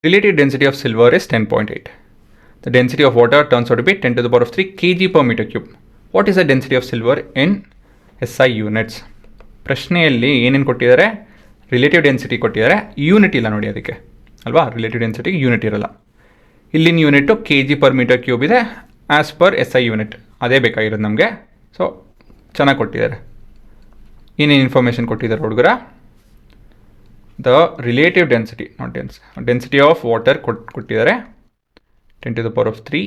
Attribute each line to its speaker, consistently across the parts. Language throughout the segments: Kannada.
Speaker 1: Relative density of silver is 10.8. The density of water turns out to be 10 to the power of 3 kg per meter cube. What is the density of silver in SI units? ಪ್ರಶ್ನೆಯಲ್ಲಿ ಏನೇನು ಕೊಟ್ಟಿದ್ದಾರೆ? ರಿಲೇಟಿವ್ ಡೆನ್ಸಿಟಿ ಕೊಟ್ಟಿದ್ದಾರೆ, ಯೂನಿಟ್ ಇಲ್ಲ ನೋಡಿ ಅದಕ್ಕೆ ಅಲ್ವಾ. ರಿಲೇಟಿವ್ ಡೆನ್ಸಿಟಿಗೆ ಯೂನಿಟ್ ಇರಲ್ಲ. ಇಲ್ಲಿನ unit K G per metre cube ಇದೆ ಆ್ಯಸ್ ಪರ್ SI ಯೂನಿಟ್. ಅದೇ ಬೇಕಾಗಿರೋದು ನಮಗೆ. ಸೊ ಚೆನ್ನಾಗಿ ಕೊಟ್ಟಿದ್ದಾರೆ. ಏನೇನು ಇನ್ಫಾರ್ಮೇಷನ್ ಕೊಟ್ಟಿದ್ದಾರೆ ಹುಡುಗರ? The relative density, not density of water ಕೊಟ್ಟಿದ್ದಾರೆ 10 to the power of 3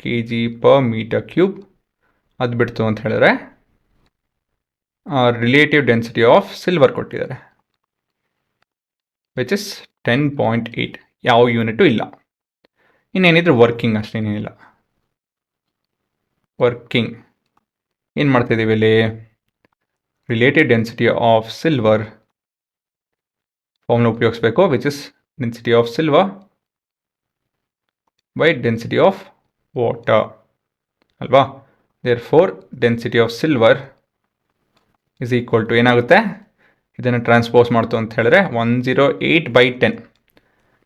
Speaker 1: kg per meter cube. ಅದು ಬಿಡ್ತು ಅಂತ ಹೇಳಿದ್ರೆ ರಿಲೇಟಿವ್ ಡೆನ್ಸಿಟಿ ಆಫ್ ಸಿಲ್ವರ್ ಕೊಟ್ಟಿದ್ದಾರೆ ವಿಚ್ ಇಸ್ 10.8. ಯಾವ ಯೂನಿಟು ಇಲ್ಲ. ಇನ್ನೇನಿದ್ರೆ ವರ್ಕಿಂಗ್ ಅಷ್ಟೇನೇನಿಲ್ಲ. ವರ್ಕಿಂಗ್ ಏನು ಮಾಡ್ತಾಯಿದ್ದೀವಿ ಇಲ್ಲಿ? ರಿಲೇಟಿವ್ ಡೆನ್ಸಿಟಿ ಆಫ್ ಸಿಲ್ವರ್ ಫಾರ್ಮ್ನ ಉಪಯೋಗಿಸ್ಬೇಕು, which is density of silver by density of water ಅಲ್ವಾ. therefore density of silver is equal to ಏನಾಗುತ್ತೆ? ಇದನ್ನು ಟ್ರಾನ್ಸ್ಪೋಸ್ ಮಾಡ್ತು ಅಂತ ಹೇಳಿದ್ರೆ 108/10.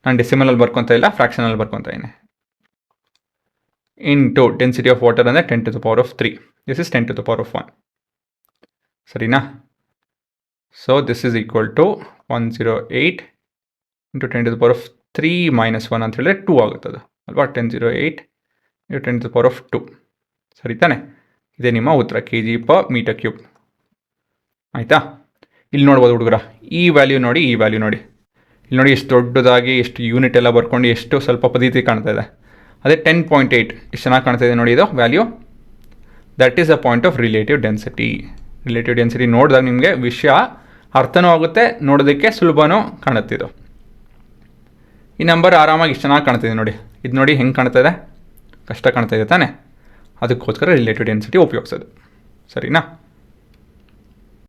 Speaker 1: ನಾನು ಡೆಸಿಮಲಲ್ಲಿ ಬರ್ಕೊತಾ ಇಲ್ಲ, ಫ್ರಾಕ್ಷನಲ್ಲಿ ಬರ್ಕೊತಾ ಇದ್ದೀನಿ. ಇಂಟು ಡೆನ್ಸಿಟಿ ಆಫ್ ವಾಟರ್ ಅಂದರೆ 10 to the power of 3. This is 10 to the power of 1. ಸರಿನಾ? So this is equal to 108 into 10 to the power of 3 minus 1 ಅಂತ ಹೇಳಿದ್ರೆ 2 ಆಗುತ್ತದೆ ಅಲ್ವಾ. 1008 into 10 to the power of 2. ಸರಿ ತಾನೆ? ಇದೇ ನಿಮ್ಮ ಉತ್ತರ, K G per metre cube. ಆಯಿತಾ? ಇಲ್ಲಿ ನೋಡ್ಬೋದು ಹುಡುಗರ, ಈ ವ್ಯಾಲ್ಯೂ ನೋಡಿ, ಈ ವ್ಯಾಲ್ಯೂ ನೋಡಿ. ಇಲ್ಲಿ ನೋಡಿ ಎಷ್ಟು ದೊಡ್ಡದಾಗಿ, ಎಷ್ಟು ಯೂನಿಟ್ ಎಲ್ಲ ಬರ್ಕೊಂಡು ಎಷ್ಟು ಸ್ವಲ್ಪ ಪದ್ಧತಿ ಕಾಣ್ತಾ ಇದೆ. ಅದೇ 10.8 ಎಷ್ಟು ಚೆನ್ನಾಗಿ ಕಾಣ್ತಾ ಇದೆ ನೋಡಿ ಇದು value. That is a point of relative density. Relative density ನೋಡಿದಾಗ ನಿಮಗೆ ವಿಷಯ ಅರ್ಥನೂ ಆಗುತ್ತೆ, ನೋಡೋದಕ್ಕೆ ಸುಲಭನೂ ಕಾಣುತ್ತಿದ್ದು. ಈ ನಂಬರ್ ಆರಾಮಾಗಿ ಇಷ್ಟು ಚೆನ್ನಾಗಿ ಕಾಣ್ತಿದೆ ನೋಡಿ. ಇದು ನೋಡಿ ಹೆಂಗೆ ಕಾಣ್ತಾ ಇದೆ, ಕಷ್ಟ ಕಾಣ್ತಾ ಇದೆ ತಾನೆ. ಅದಕ್ಕೋಸ್ಕರ ರಿಲೇಟಿವ್ ಡೆನ್ಸಿಟಿ ಉಪಯೋಗಿಸೋದು. ಸರಿನಾ?